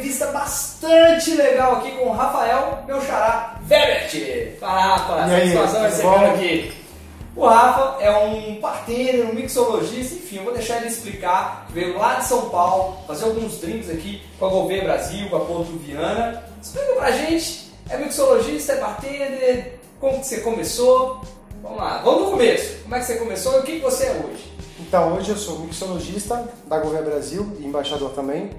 entrevista bastante legal aqui com o Rafael, meu xará, Webert. Fala, Rafa, satisfação recebendo aqui. O Rafa é um bartender, um mixologista, enfim, eu vou deixar ele explicar. Veio lá de São Paulo fazer alguns drinks aqui com a Gouveia Brasil, com a Porto Viana. Explica pra gente, é mixologista, é bartender, como que você começou? Vamos lá, vamos do começo. Como é que você começou e o que você é hoje? Então, hoje eu sou mixologista da Gouveia Brasil e embaixador também,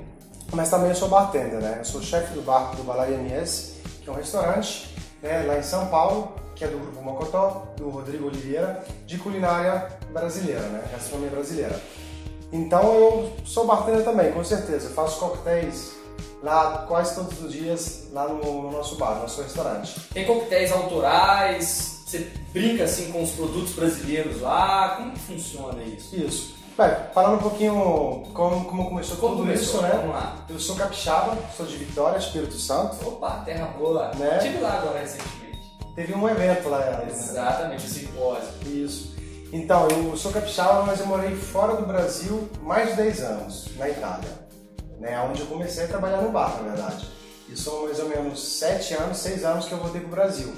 mas também eu sou bartender, né? Eu sou chefe do bar do Balai MS, que é um restaurante, né, lá em São Paulo, que é do Grupo Mocotó, do Rodrigo Oliveira, de culinária brasileira, né? Gastronomia brasileira. Então eu sou bartender também, com certeza. Eu faço coquetéis lá quase todos os dias, lá no nosso bar, no nosso restaurante. Tem coquetéis autorais? Você brinca assim com os produtos brasileiros lá? Como que funciona isso? Isso. Bem, falando um pouquinho como começou tudo isso, né? Vamos lá. Eu sou capixaba, sou de Vitória, Espírito Santo. Opa, terra boa. Né? Estive lá agora recentemente. Teve um evento lá. Exatamente, o simpósio. Isso. Então, eu sou capixaba, mas eu morei fora do Brasil mais de 10 anos, na Itália. Né? Onde eu comecei a trabalhar no bar, na verdade. E são mais ou menos 7 anos, 6 anos que eu voltei pro Brasil.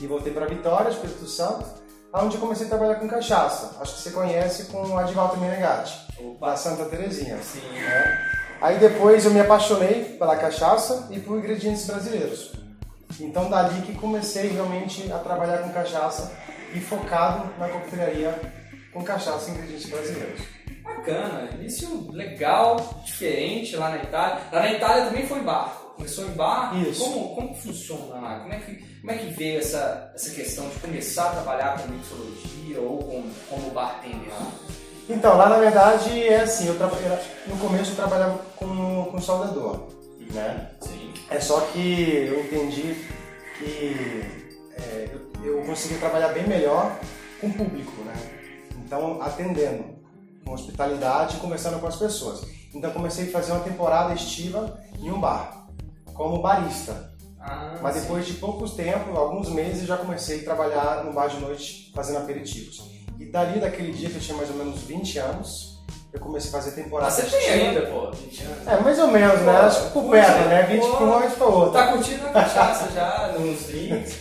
E voltei para Vitória, Espírito Santo, onde eu comecei a trabalhar com cachaça. Acho que você conhece com o Advaldo Menegatti, da Santa Terezinha. Sim. Né? Aí depois eu me apaixonei pela cachaça e por ingredientes brasileiros. Então dali que comecei realmente a trabalhar com cachaça e focado na coquetelaria com cachaça e ingredientes brasileiros. Bacana, início legal, diferente lá na Itália. Lá na Itália também foi bar. Começou em bar? Isso. Como funciona lá? Como é que veio essa questão de começar a trabalhar com mixologia ou como bartender lá? Então, lá na verdade é assim, no começo eu trabalhava com soldador, né? Sim. É só que eu entendi que eu consegui trabalhar bem melhor com o público, né? Então, atendendo, com hospitalidade e conversando com as pessoas. Então, comecei a fazer uma temporada estiva em um bar, como barista. Mas depois de poucos tempos, alguns meses, já comecei a trabalhar no bar de noite fazendo aperitivos. E dali, daquele dia que eu tinha mais ou menos 20 anos, eu comecei a fazer temporada Mas você estiva. tem ainda, pô, 20 anos. É, mais ou menos, né? Acho que por perto, né? 20 para um, 20 para outro. Tá curtindo a cachaça já, nos drinks.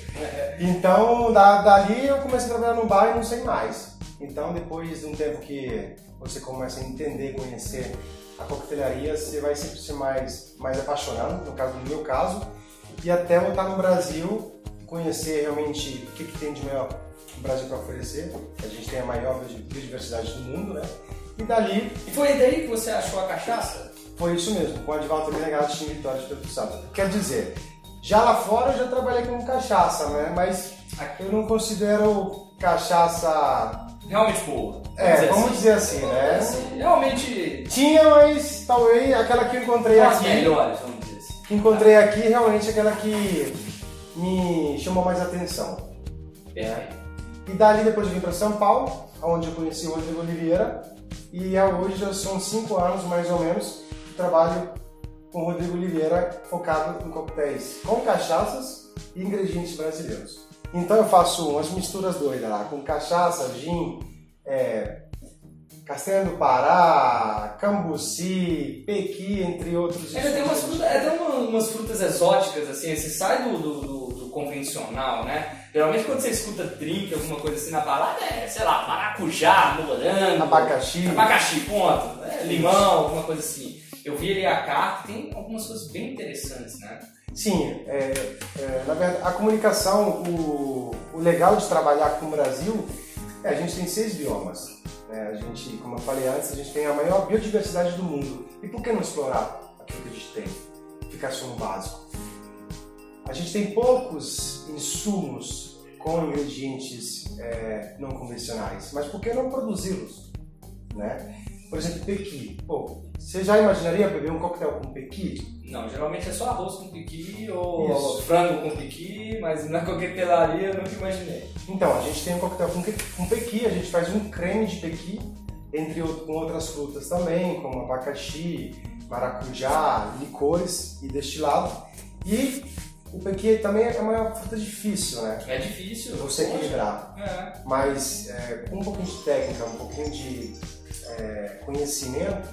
Então, dali eu comecei a trabalhar no bar e não sei mais. Então, depois de um tempo que você começa a entender, conhecer a coquetelaria, você vai sempre ser mais apaixonado, no meu caso, e até voltar no Brasil, conhecer realmente o que tem de melhor o Brasil para oferecer. A gente tem a maior biodiversidade do mundo, né? E dali... E foi daí que você achou a cachaça? Foi isso mesmo, com o Advaldo Menegatti em Vitória de Espírito Santo. Quer dizer, já lá fora eu já trabalhei com cachaça, né? Mas eu não considero cachaça... Realmente boa. Vamos dizer assim, né? Realmente... Tinha, mas talvez aquela que eu encontrei as aqui... melhores, vamos dizer assim. Que encontrei aqui, realmente aquela que me chamou mais atenção. Perfeito. E dali depois eu vim para São Paulo, onde eu conheci o Rodrigo Oliveira. E hoje já são 5 anos, mais ou menos, que trabalho com o Rodrigo Oliveira focado em coquetéis com cachaças e ingredientes brasileiros. Então eu faço umas misturas doidas lá, com cachaça, gin, castanha do Pará, cambuci, pequi, entre outros. Ainda tem umas frutas exóticas, assim, você sai do convencional, né? Geralmente quando você escuta drink, alguma coisa assim na balada, sei lá, maracujá, morango, abacaxi, ponto, limão, alguma coisa assim. Eu vi ali a carta, tem algumas coisas bem interessantes, né? Sim, na verdade, a comunicação, o legal de trabalhar com o Brasil, a gente tem 6 biomas. Né? A gente, como eu falei antes, a gente tem a maior biodiversidade do mundo. E por que não explorar aquilo que a gente tem? Ficar só no básico. A gente tem poucos insumos com ingredientes não convencionais, mas por que não produzi-los? Né? Por exemplo, pequi. Pô, você já imaginaria beber um coquetel com pequi? Não, geralmente é só arroz com pequi ou frango com pequi, mas na coquetelaria eu nunca imaginei. Então, a gente tem um coquetel com pequi, a gente faz um creme de pequi, com outras frutas também, como abacaxi, maracujá, licores e destilado. E o pequi também é uma fruta difícil, né? É difícil. Você equilibrar. Mas com um pouquinho de técnica, um pouquinho de conhecimento,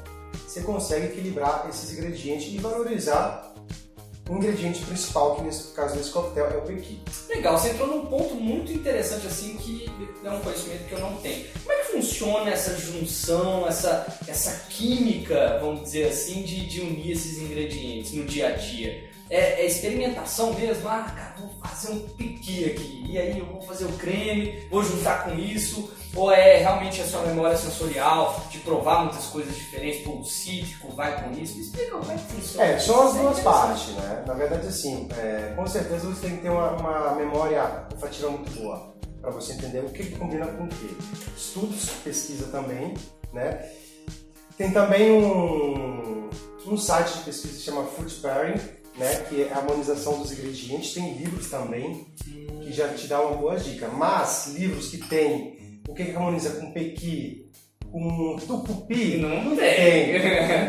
você consegue equilibrar esses ingredientes e valorizar o ingrediente principal, que nesse caso desse coquetel é o pequi. Legal, você entrou num ponto muito interessante assim que é um conhecimento que eu não tenho. Como é que funciona essa junção, essa química, vamos dizer assim, de unir esses ingredientes no dia a dia? É experimentação mesmo? Ah, cara, vou fazer um pequi aqui, e aí eu vou fazer o creme, vou juntar com isso? Ou é realmente a sua memória sensorial de provar muitas coisas diferentes, pô, o cítrico vai com isso? Me explica como é que funciona. São as duas partes, né? Na verdade, assim, com certeza você tem que ter uma memória olfativa muito boa para você entender o que combina com o que. Estudos, pesquisa também, né? Tem também um site de pesquisa que se chama Food Pairing, né? Que é a harmonização dos ingredientes. Tem livros também que já te dá uma boa dica. Mas livros que tem o que harmoniza com pequi, com tucupi, não tem.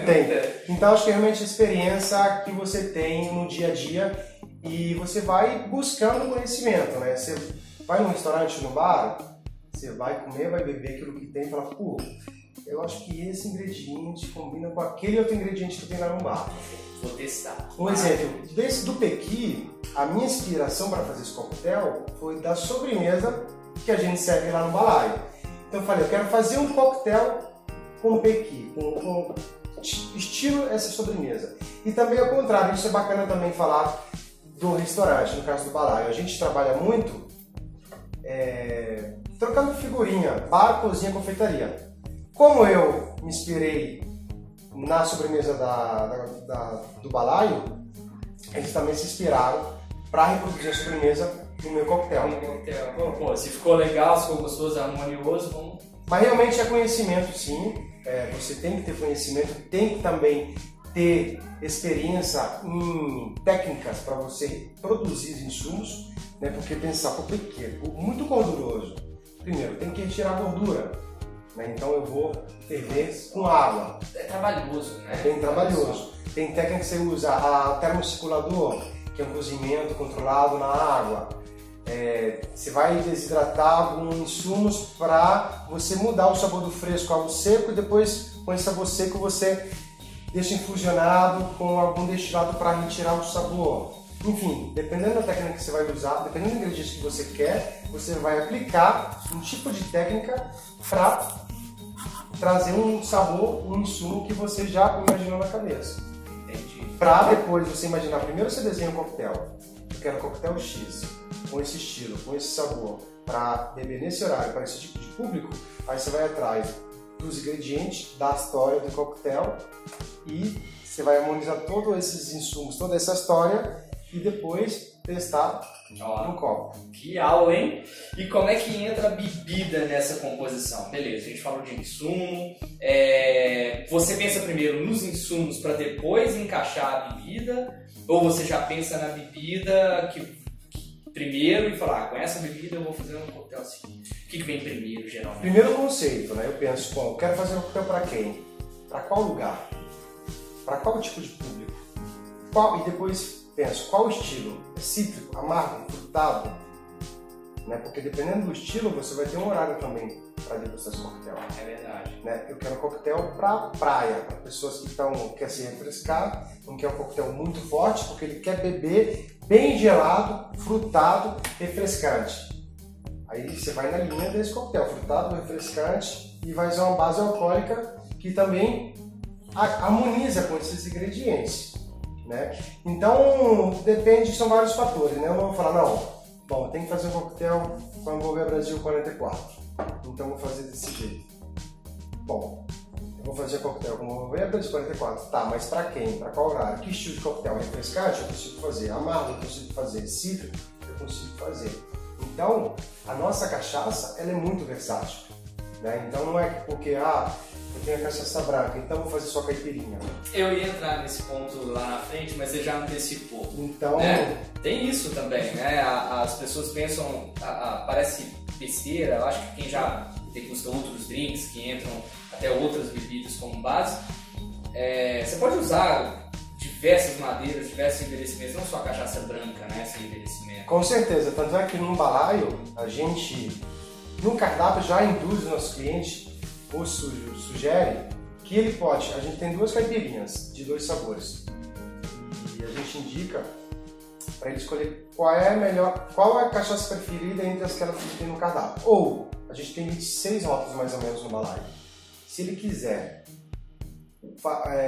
Tem. Então acho que realmente a experiência que você tem no dia a dia e você vai buscando conhecimento, né? Você vai num restaurante, no bar, você vai comer, vai beber aquilo que tem e fala, pô, eu acho que esse ingrediente combina com aquele outro ingrediente que tem lá no bar. Vou testar. Um exemplo, desse do pequi, a minha inspiração para fazer esse coquetel foi da sobremesa que a gente serve lá no balaio. Então eu falei, eu quero fazer um coquetel com pequi, com estilo essa sobremesa. E também ao contrário, isso é bacana também falar do restaurante, no caso do balaio. A gente trabalha muito trocando figurinha, bar, cozinha, confeitaria. Como eu me inspirei na sobremesa do balaio, eles também se inspiraram para reproduzir a sobremesa no meu coquetel. Pô, se ficou legal, se ficou gostoso, harmonioso, vamos... Mas realmente é conhecimento, sim. Você tem que ter conhecimento, tem que também ter experiência em técnicas para você produzir os insumos, né? Porque pensar, por quê? Muito gorduroso. Primeiro, tem que retirar a gordura, né? Então eu vou ferver com água. É trabalhoso, né? É bem trabalhoso. Tem técnica que você usa a termocirculador, que é um cozimento controlado na água. Você vai desidratar alguns insumos para você mudar o sabor do fresco ao seco e depois com esse sabor seco você deixa infusionado com algum destilado para retirar o sabor. Enfim, dependendo da técnica que você vai usar, dependendo do ingrediente que você quer, você vai aplicar um tipo de técnica para trazer um sabor, um insumo que você já imaginou na cabeça. Entendi. Para depois você imaginar, primeiro você desenha um coquetel. Eu quero coquetel X, com esse estilo, com esse sabor, para beber nesse horário, para esse tipo de público. Aí você vai atrás dos ingredientes, da história do coquetel e você vai harmonizar todos esses insumos, toda essa história e depois testar no copo. Que aula, hein? E como é que entra a bebida nessa composição? Beleza, a gente falou de insumo. Você pensa primeiro nos insumos para depois encaixar a bebida? Ou você já pensa na bebida primeiro e fala, com essa bebida eu vou fazer um coquetel assim? O que vem primeiro, geralmente? Primeiro conceito, né? Eu penso, eu quero fazer um coquetel para quem? Para qual lugar? Para qual tipo de público? E depois penso, qual estilo? É cítrico, amargo, frutado? Né? Porque dependendo do estilo, você vai ter um horário também para degustar esse coquetel. É verdade. Né? Eu quero um coquetel para praia, para pessoas que querem se refrescar, não quer um coquetel muito forte, porque ele quer beber bem gelado, frutado, refrescante. Aí você vai na linha desse coquetel, frutado, refrescante, e vai usar uma base alcoólica que também harmoniza com esses ingredientes. Né? Então, depende, são vários fatores, né? Eu não vou falar, não, tem que fazer um coquetel com Hangover Brasil 44, então vou fazer desse jeito. Bom, eu vou fazer coquetel com Hangover Brasil 44, tá, mas pra quem? Pra qual horário? Que estilo de coquetel? Refrescante? Eu consigo fazer. Amargo? Eu consigo fazer. Cítrico? Eu consigo fazer. Então, a nossa cachaça, ela é muito versátil. Né? Então não é porque, eu tenho a cachaça branca, então vou fazer só caipirinha. Eu ia entrar nesse ponto lá na frente, mas você já antecipou. Então... Né? Tem isso também, né? As pessoas pensam, parece besteira, eu acho que quem já degusta outros drinks, que entram até outras bebidas como base, você pode usar diversas madeiras, diversos envelhecimentos, não só a cachaça branca, né? Sem envelhecimento. Com certeza, tanto é que no balaio, a gente, no cardápio, já induz o nosso cliente, ou sugere, que ele pode, a gente tem 2 caipirinhas de 2 sabores. E a gente gente indica para ele escolher qual é a melhor, qual é a cachaça preferida entre as que ela tem no cardápio. Ou, a gente tem 26 rótulos mais ou menos no balaio. Se ele quiser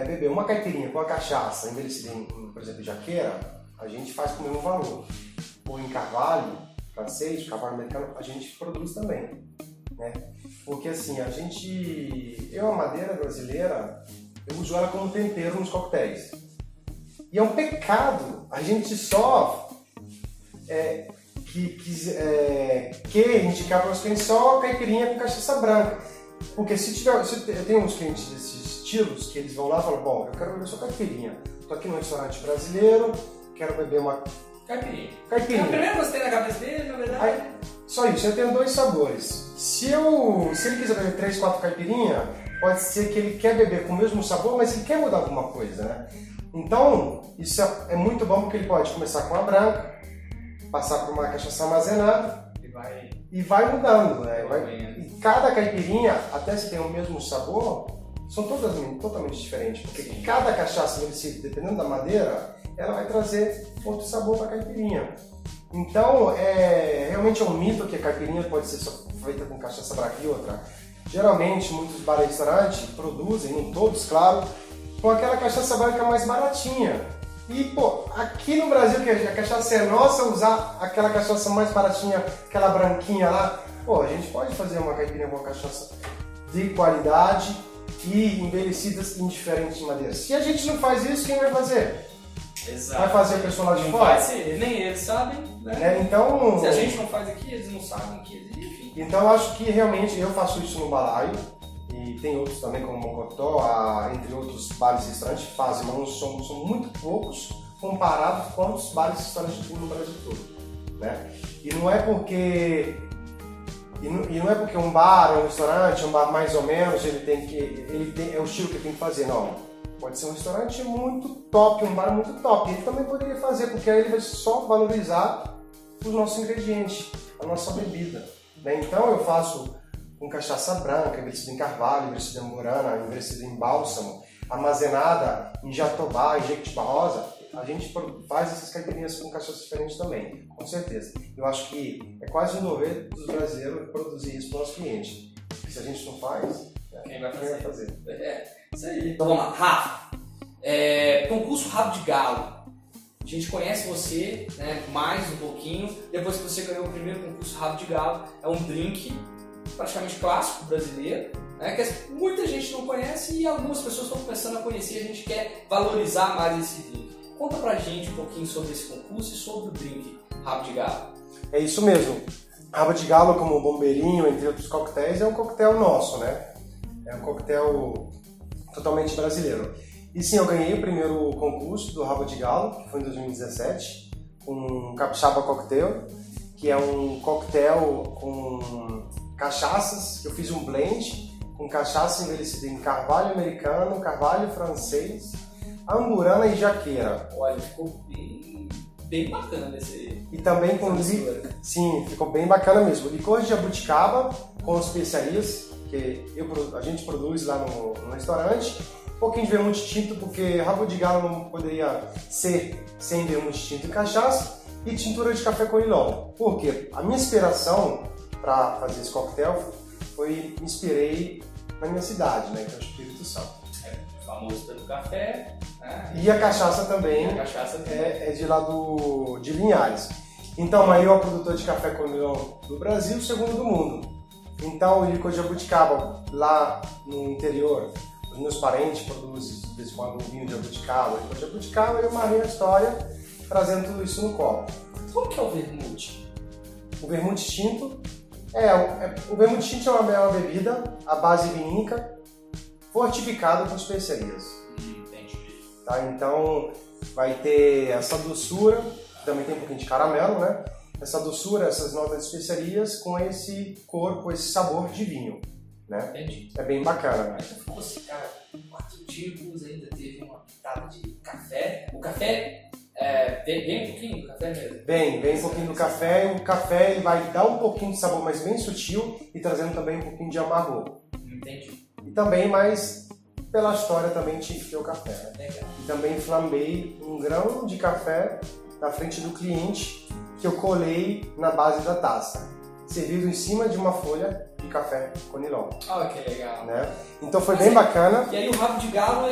beber uma caipirinha com a cachaça envelhecida em, por exemplo, jaqueira, a gente faz com o mesmo valor. Ou em carvalho francês, carvalho americano, a gente produz também, né? Porque assim, a madeira brasileira, eu uso ela como tempero nos coquetéis. E é um pecado a gente só quer indicar para os clientes só caipirinha com cachaça branca. Porque eu tenho uns clientes desses estilos que eles vão lá e falam, bom, eu quero beber só caipirinha. Estou aqui num restaurante brasileiro, quero beber uma caipirinha. É a primeira coisa que tem na cabeça dele, na verdade. Aí, só isso, eu tenho 2 sabores. Se ele quiser beber 3, 4 caipirinha, pode ser que ele quer beber com o mesmo sabor, mas ele quer mudar alguma coisa, né? Então, isso é muito bom porque ele pode começar com a branca, passar por uma cachaça armazenada e vai mudando, né? E cada caipirinha, até se tem o mesmo sabor, são todas totalmente diferentes, porque cada cachaça, dependendo da madeira, ela vai trazer outro sabor para a caipirinha. Então, realmente é um mito que a caipirinha pode ser só feita com cachaça branca e outra. Geralmente, muitos bares e restaurantes produzem, não todos, claro, com aquela cachaça branca mais baratinha. E, pô, aqui no Brasil, que a cachaça é nossa, usar aquela cachaça mais baratinha, aquela branquinha lá, pô, a gente pode fazer uma caipirinha com uma cachaça de qualidade e envelhecidas em diferentes madeiras. Se a gente não faz isso, quem vai fazer? Exato. Vai fazer a pessoa lá de não fora? Vai ser, nem eles sabem, né? Então, se a gente não faz aqui, eles não sabem que enfim. Então eu acho que realmente eu faço isso no balaio, e tem outros também como Mocotó, entre outros bares e restaurantes que fazem, mas são muito poucos comparados com os bares e restaurantes no Brasil todo, né? E não é porque um bar, um restaurante, um bar mais ou menos, é o estilo que ele tem que fazer, não. Pode ser um restaurante muito top, um bar muito top. Ele também poderia fazer, porque aí ele vai só valorizar os nossos ingredientes, a nossa bebida, né? Então eu faço com cachaça branca, envelhecida em carvalho, envelhecida em amburana, envelhecida em bálsamo, armazenada em jatobá, em jequitibá rosa. A gente faz essas caipirinhas com cachaças diferentes também, com certeza. Eu acho que é quase um dever dos brasileiros produzir isso para o nosso cliente. Se a gente não faz, quem vai fazer? Isso aí. Então vamos lá, Rafa. Concurso Rabo de Galo. A gente conhece você, né, mais um pouquinho, depois que você ganhou o primeiro concurso Rabo de Galo. É um drink praticamente clássico brasileiro, né, que muita gente não conhece e algumas pessoas estão começando a conhecer e a gente quer valorizar mais esse drink. Conta pra gente um pouquinho sobre esse concurso e sobre o drink Rabo de Galo. É isso mesmo. Rabo de Galo, como bombeirinho, entre outros coquetéis, é um coquetel nosso, né? É um coquetel totalmente brasileiro. E sim, eu ganhei o primeiro concurso do Rabo de Galo, que foi em 2017, com um Capixaba Cocktail, que é um coquetel com cachaças. Eu fiz um blend com cachaça envelhecida em carvalho americano, carvalho francês, amburana e jaqueira. Olha, ficou bem bacana esse. E também com sim, ficou bem bacana mesmo. Licor de jabuticaba com especiarias que a gente produz lá no restaurante. Um pouquinho de vermute tinto, porque Rabo de Galo não poderia ser sem vermute tinto e cachaça. E tintura de café com Ilon. Por quê? A minha inspiração para fazer esse coquetel me inspirei na minha cidade, né, que é o Espírito Santo. É famoso pelo café, né? E a cachaça também, é de lá de Linhares. Então, o maior produtor de café com Ilon do Brasil, o segundo do mundo. Então, o licor de jabuticaba, lá no interior, os meus parentes produzem, de vez em quando, um vinho de jabuticaba, licor de jabuticaba, e eu amarrei a história, trazendo tudo isso no copo. Como que é o vermute? O vermute tinto o vermute tinto é uma bebida à base vinílica, fortificada com especiarias. Entendi. Tá? Então, vai ter essa doçura, também tem um pouquinho de caramelo, né? Essa doçura, essas notas de especiarias com esse corpo, esse sabor de vinho, né? Entendi. É bem bacana. Mas se fosse, cara, 4 tipos, ainda teve uma pitada de café. O café, vem um pouquinho do café mesmo? Vem um pouquinho do café, e o café ele vai dar um pouquinho de sabor, mas bem sutil, e trazendo também um pouquinho de amargor. Entendi. E também mais pela história também tinha que ter o café. Né? E também flambei um grão de café na frente do cliente que eu colei na base da taça, servido em cima de uma folha de café conilon. Ah, que legal. Né? Então foi bem bacana. E aí o rabo de galo,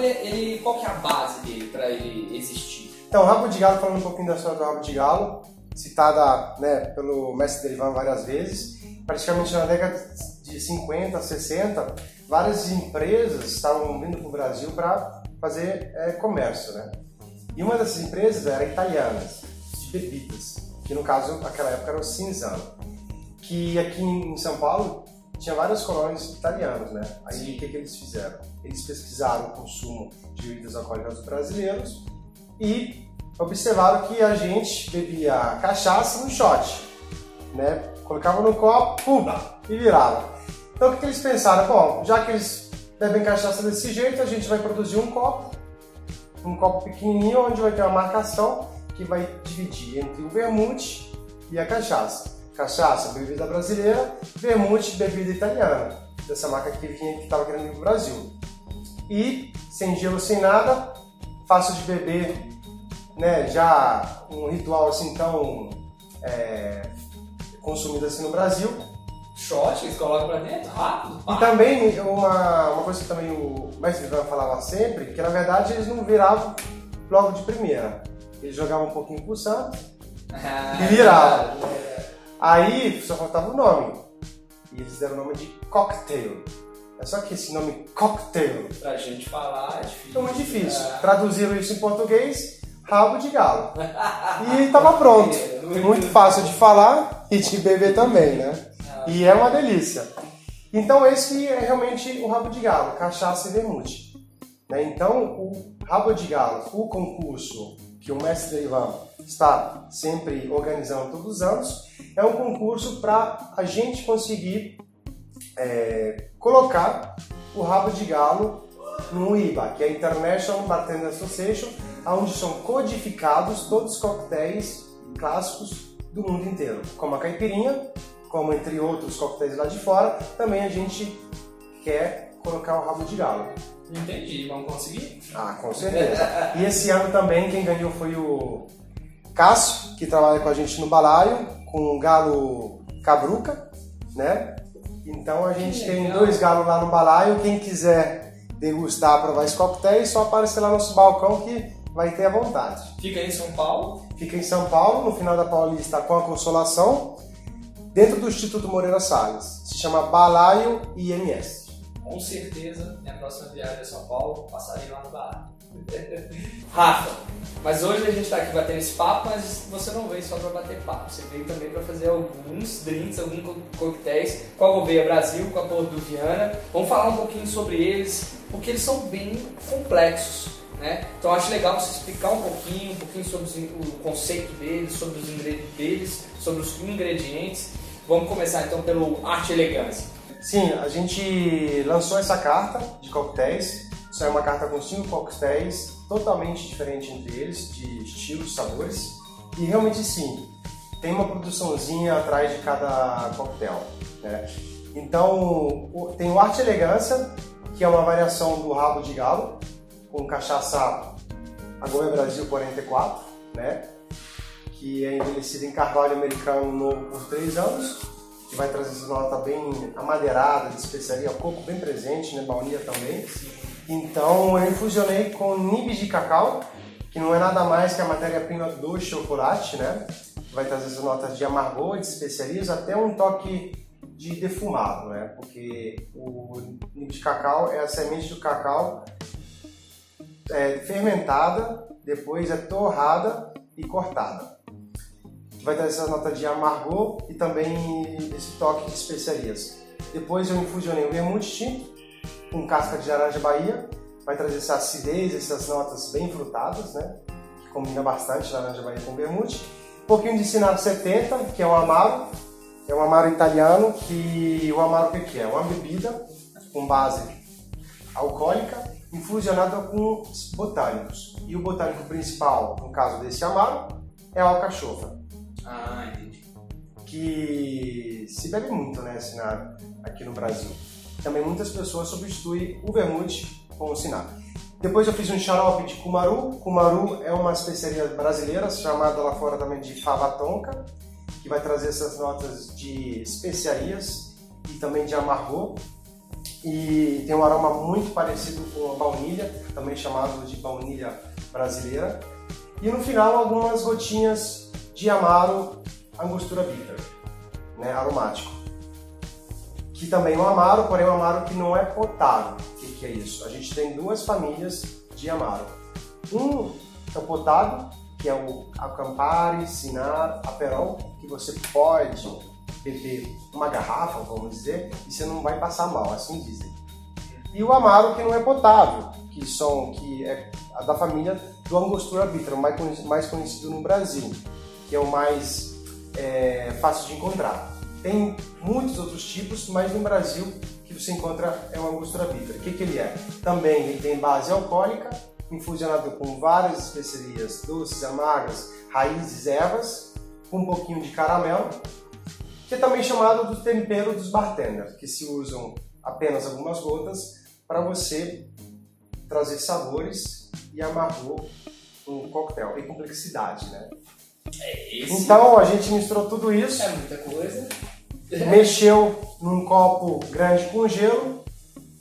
qual que é a base dele para ele existir? Então, o rabo de galo, falando um pouquinho da história do rabo de galo, citada, né, pelo mestre Derivan várias vezes, praticamente na década de 50, 60, várias empresas estavam vindo para o Brasil para fazer comércio, né? E uma dessas empresas era italianas, de bebidas, que no caso, naquela época, era o Cinzano, que aqui em São Paulo tinha várias colônias italianas, né? Aí o que eles fizeram? Eles pesquisaram o consumo de bebidas alcoólicas dos brasileiros e observaram que a gente bebia cachaça no shot, né? Colocava no copo, pum, e virava. Então o que eles pensaram? Bom, já que eles bebem cachaça desse jeito, a gente vai produzir um copo pequenininho, onde vai ter uma marcação que vai dividir entre o vermute e a cachaça. Cachaça, bebida brasileira, vermute, bebida italiana, dessa marca que estava querendo vir para o Brasil. E sem gelo, sem nada, fácil de beber, né? Já um ritual assim tão consumido assim no Brasil. Shot, eles colocam pra dentro, rápido. E também, uma coisa que também o mestre Ivan falava sempre, que na verdade eles não viravam logo de primeira. Eles jogavam um pouquinho por santo e viravam. Aí só faltava o nome. E eles deram o nome de cocktail. É só que esse nome cocktail, pra gente falar, é difícil. É muito difícil. Traduziram isso em português, rabo de galo. E estava pronto. Muito fácil de falar e de beber também, né? E é uma delícia. Então esse é realmente o rabo de galo, cachaça e vermute. Então o rabo de galo, o concurso que o mestre Derivan está sempre organizando todos os anos, é um concurso para a gente conseguir colocar o rabo de galo no IBA, que é a International Bartender Association, onde são codificados todos os coquetéis clássicos do mundo inteiro, como a caipirinha, como entre outros coquetéis lá de fora, também a gente quer colocar o rabo de galo. Entendi, vamos conseguir? Ah, com certeza. E esse ano também quem ganhou foi o Cássio, que trabalha com a gente no balaio, com o galo cabruca, né? Então a gente tem 2 galos lá no balaio, quem quiser degustar, provar esse coquetel, é só aparecer lá no nosso balcão que vai ter à vontade. Fica em São Paulo? Fica em São Paulo, no final da Paulista, com a Consolação, dentro do Instituto Moreira Salles. Se chama Balaio IMS. Com certeza, minha próxima viagem a São Paulo, passarei lá no bar. Rafa, mas hoje a gente está aqui batendo esse papo, mas você não veio só para bater papo, você veio também para fazer alguns drinks, alguns coquetéis com a Gouveia Brasil, com a Portuviana. Vamos falar um pouquinho sobre eles, porque eles são bem complexos, né? Então acho legal você explicar um pouquinho sobre o conceito deles, sobre os ingredientes. Vamos começar então pelo Arte e Elegância. Sim, a gente lançou essa carta de coquetéis. Isso é uma carta com 5 coquetéis, totalmente diferentes entre eles, de estilos, sabores. E realmente sim, tem uma produçãozinha atrás de cada coquetel, né? Então, tem o Arte e Elegância, que é uma variação do rabo de galo, com cachaça a Gouveia Brasil 44, né? Que é envelhecida em carvalho americano novo por 3 anos. Que vai trazer essa nota bem amadeirada, de especiaria, coco bem presente, né? Baunilha também. Então eu infusionei com nibs de cacau, que não é nada mais que a matéria-prima do chocolate, né? Vai trazer essa nota de amargor, de especiarias, até um toque de defumado, né? Porque o nib de cacau é a semente do cacau fermentada, depois é torrada e cortada. Vai ter essa nota de amargor e também esse toque de especiarias. Depois eu infusionei o vermute tinto com casca de laranja Bahia. Vai trazer essa acidez, essas notas bem frutadas, né? Que combina bastante laranja Bahia com vermute. Um pouquinho de Sinaro 70, que é um amaro. É um amaro italiano, que o amaro o que é? Uma bebida com base alcoólica infusionada com botânicos. E o botânico principal, no caso desse amaro, é a alcachofa. Ah, entendi. Que se bebe muito, né, aqui no Brasil. Também muitas pessoas substituem o vermute com o Cynar. Depois eu fiz um xarope de Cumaru. Cumaru é uma especiaria brasileira, chamada lá fora também de fava tonka, que vai trazer essas notas de especiarias e também de amargor. E tem um aroma muito parecido com a baunilha, também chamado de baunilha brasileira. E no final algumas gotinhas de amaro angostura bitter, né, aromático. Que também é um amaro, porém um amaro que não é potado. O que é isso? A gente tem duas famílias de amaro. Um é o potado, que é o Campari, Cynar, Aperol, que você pode beber uma garrafa, vamos dizer, e você não vai passar mal, assim dizem. E o amaro que não é potável, que é da família do Angostura bitter, mais conhecido no Brasil, que é o mais fácil de encontrar. Tem muitos outros tipos, mas no Brasil que você encontra é o Angostura bitter. O que ele é? Também ele tem base alcoólica, infusionado com várias especiarias doces, amargas, raízes, ervas, com um pouquinho de caramelo, que é também chamado do tempero dos bartenders, que se usam apenas algumas gotas para você trazer sabores e amargor no coquetel e complexidade, né? Então a gente misturou tudo isso. É muita coisa. Mexeu num copo grande com gelo,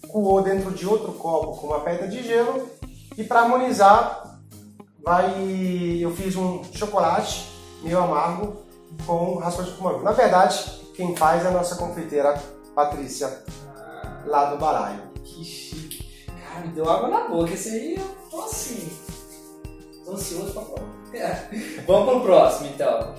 coou dentro de outro copo com uma pedra de gelo e para harmonizar eu fiz um chocolate meio amargo com raspa de cumaru. Na verdade, quem faz é a nossa confeiteira Patrícia, lá do Baraio. Que chique. Cara, me deu água na boca. Esse aí eu tô assim. Tô ansioso pra provar. Vamos pro próximo, então.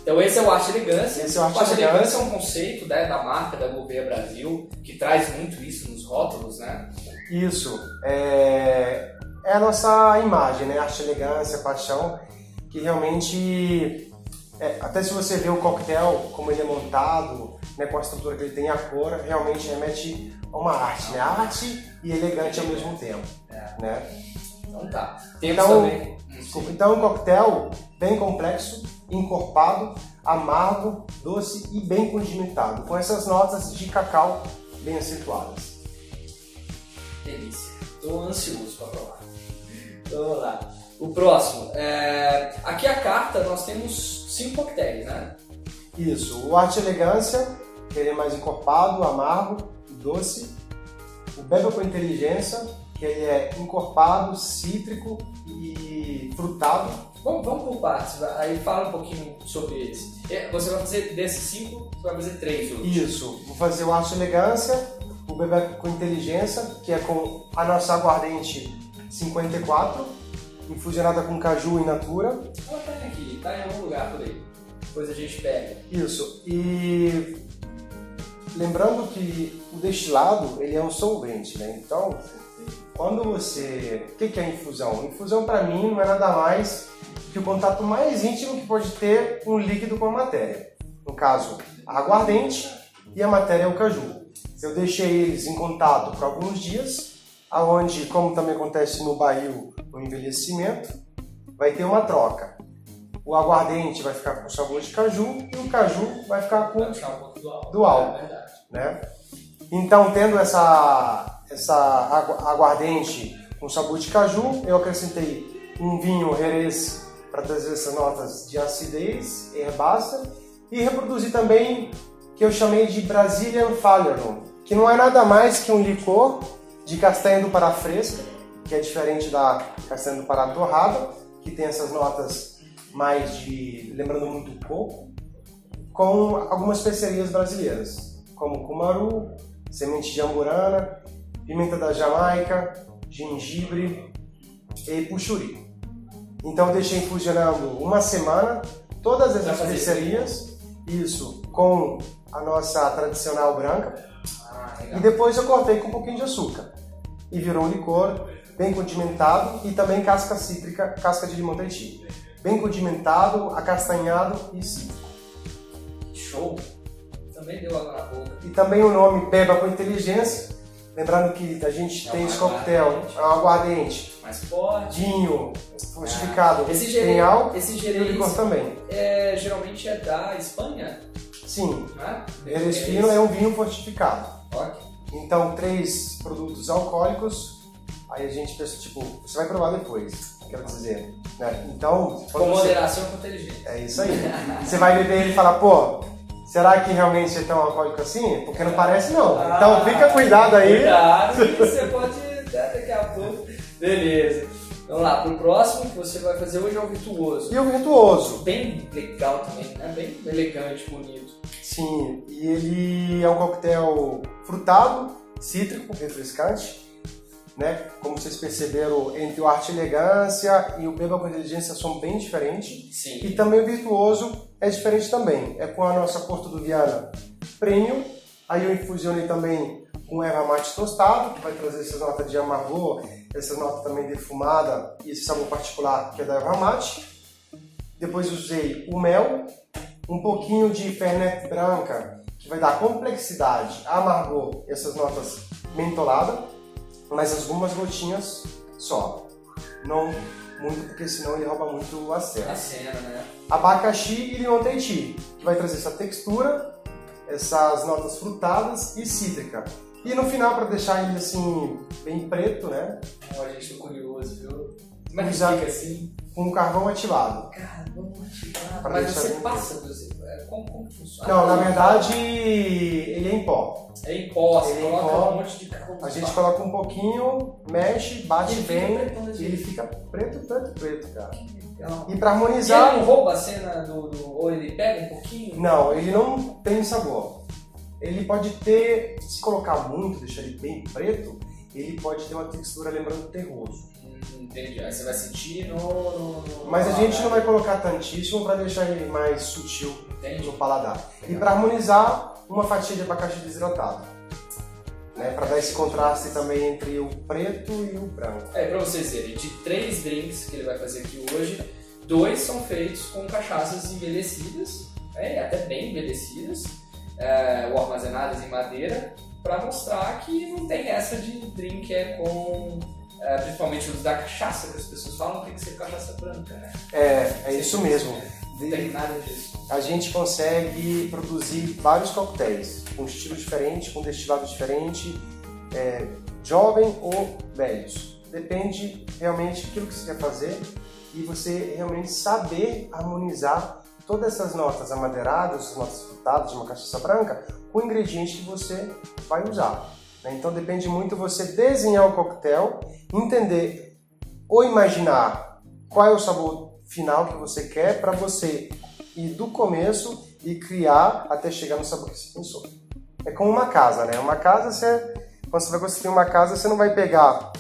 Então esse é o Arte Elegância. Esse é o Arte Elegância é um conceito, né, da marca da Gouveia Brasil, que traz muito isso nos rótulos, né? Isso. É a nossa imagem, né? Arte, elegância, paixão, que realmente... até se você vê o coquetel, como ele é montado, né, com a estrutura que ele tem, a cor, realmente remete a uma arte, né? Arte e elegante ao mesmo tempo. Né? Então tá. Então um coquetel bem complexo, encorpado, amargo, doce e bem condimentado, com essas notas de cacau bem acentuadas. Delícia. Estou ansioso para provar. Vamos lá. O próximo. Aqui a carta nós temos 5 coquetéis, né? Isso. O Arte Elegância, que ele é mais encorpado, amargo, doce. O Beba com Inteligência, que ele é encorpado, cítrico e frutado. Vamos por partes. Aí fala um pouquinho sobre esse. Você vai fazer desses 5, você vai fazer 3 hoje. Isso. Vou fazer o Arte Elegância, o Beba com Inteligência, que é com a nossa aguardente 54, infusionada com caju in natura. Ela tá aqui, tá em algum lugar por aí. Depois a gente pega. Isso. E lembrando que o destilado, ele é um solvente, né? Então, quando você... O que é infusão? Infusão, para mim, não é nada mais que o contato mais íntimo que pode ter um líquido com a matéria. No caso, a aguardente e a matéria é o caju. Eu deixei eles em contato por alguns dias, aonde, como também acontece no barril, o envelhecimento, vai ter uma troca. O aguardente vai ficar com sabor de caju e o caju vai ficar com um pouco do álcool. É verdade. Né? Então, tendo essa aguardente com sabor de caju, eu acrescentei um vinho Jerez para trazer essas notas de acidez, herbácea, e reproduzi também que eu chamei de Brazilian Falernum, que não é nada mais que um licor de castanha do Pará fresca, que é diferente da castanha do Pará torrada, que tem essas notas mais de, lembrando muito o coco, com algumas especiarias brasileiras, como cumaru, semente de amburana, pimenta da Jamaica, gengibre e puxuri. Então eu deixei infusionando uma semana todas as especiarias, isso, com a nossa tradicional branca, e depois eu cortei com um pouquinho de açúcar. E virou um licor bem condimentado e também casca cítrica, casca de limão Tahiti. Bem condimentado, acastanhado e cítrico. Show! Também deu água na boca. E também o nome Beba com Inteligência. Lembrando que a gente tem esse coquetel, é um aguardente, mais forte, vinho fortificado, esse tem álcool esse e o licor também. Geralmente é da Espanha? Sim. Né? Jerez fino é um vinho fortificado. Ok. Então, 3 produtos alcoólicos, Aí a gente pensa, tipo, você vai provar depois, quero dizer, né? Então... Com moderação e com inteligência. É isso aí. Você vai beber ele e falar, pô, será que realmente é tão alcoólico assim? Porque não parece não. Então fica cuidado aí. Cuidado, que você pode daqui a pouco. Beleza. Vamos lá, pro próximo que você vai fazer hoje é o virtuoso. E o virtuoso? Bem legal também, né? Bem elegante, bonito. Sim, e ele é um coquetel frutado, cítrico, refrescante, né? Como vocês perceberam, entre o arte e elegância e o beba com inteligência são bem diferentes. Sim. E também o virtuoso é diferente também. É com a nossa Porto-Viana Premium. Aí eu infusionei também com erva mate tostado, que vai trazer essas notas de amargor, essas notas também defumada e esse sabor particular que é da erva mate. Depois usei o mel, um pouquinho de Fernet branca, que vai dar complexidade, amargor, essas notas mentoladas, mas algumas gotinhas só. Não muito, porque senão ele rouba muito a cena. A cena, né? Abacaxi e limão Tahiti, que vai trazer essa textura, essas notas frutadas e cítrica. E no final, para deixar ele assim, bem preto, né? Ó, gente, tô curioso, viu? Como é que fica assim? Com carvão ativado. Carvão ativado. Pra Mas deixar você bem passa, como funciona? Não, na verdade, ele é em pó. É em pó, você Ele é em coloca pó. um monte de carvão. A gente coloca um pouquinho, mexe, bate Ele bem fica pretão, e ele fica preto, preto, preto, cara. Legal. E para E harmonizar... ele não rouba a cena ou ele pega um pouquinho? Não, ele não tem sabor. Ele pode ter, se colocar muito, deixar ele bem preto, ele pode ter uma textura lembrando terroso. Entendi. Aí você vai sentir Mas a gente não vai colocar tantíssimo para deixar ele mais sutil no paladar. E para harmonizar, uma fatia de abacaxi desidratado. Né, para dar esse contraste também entre o preto e o branco. Para vocês verem, de 3 drinks que ele vai fazer aqui hoje, 2 são feitos com cachaças envelhecidas, até bem envelhecidas, ou armazenadas em madeira, para mostrar que não tem essa de drink com... principalmente os da cachaça, que as pessoas falam, tem que ser cachaça branca, né? É isso mesmo. Não tem nada disso. A gente consegue produzir vários coquetéis, com estilo diferente, com destilado diferente, jovem ou velhos. Depende realmente daquilo que você quer fazer e você realmente saber harmonizar todas essas notas amadeiradas, as notas frutadas de uma cachaça branca, com o ingrediente que você vai usar. Então depende muito você desenhar o coquetel, entender ou imaginar qual é o sabor final que você quer para você ir do começo e criar até chegar no sabor que você pensou. É como uma casa, né? Uma casa, quando você vai construir uma casa, você não vai pegar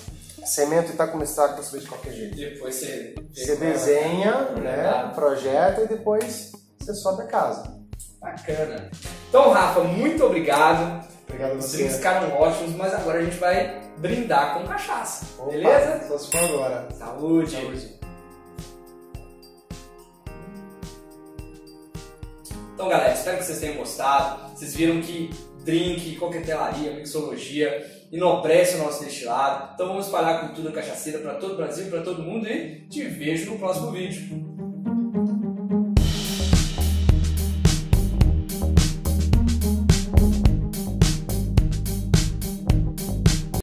cimento e tá começando a construir de qualquer jeito. Depois você desenha, né? Projeta e depois você sobe a casa. Bacana. Então, Rafa, muito obrigado. Obrigado a Os você. drinks ficaram ótimos, mas agora a gente vai brindar com cachaça. Opa, beleza? só se for agora. Saúde. Saúde. Então, galera, espero que vocês tenham gostado. Vocês viram que drink, coquetelaria, mixologia enobrece o nosso destilado. Então vamos espalhar a cultura cachaceira para todo o Brasil, para todo mundo e te vejo no próximo vídeo.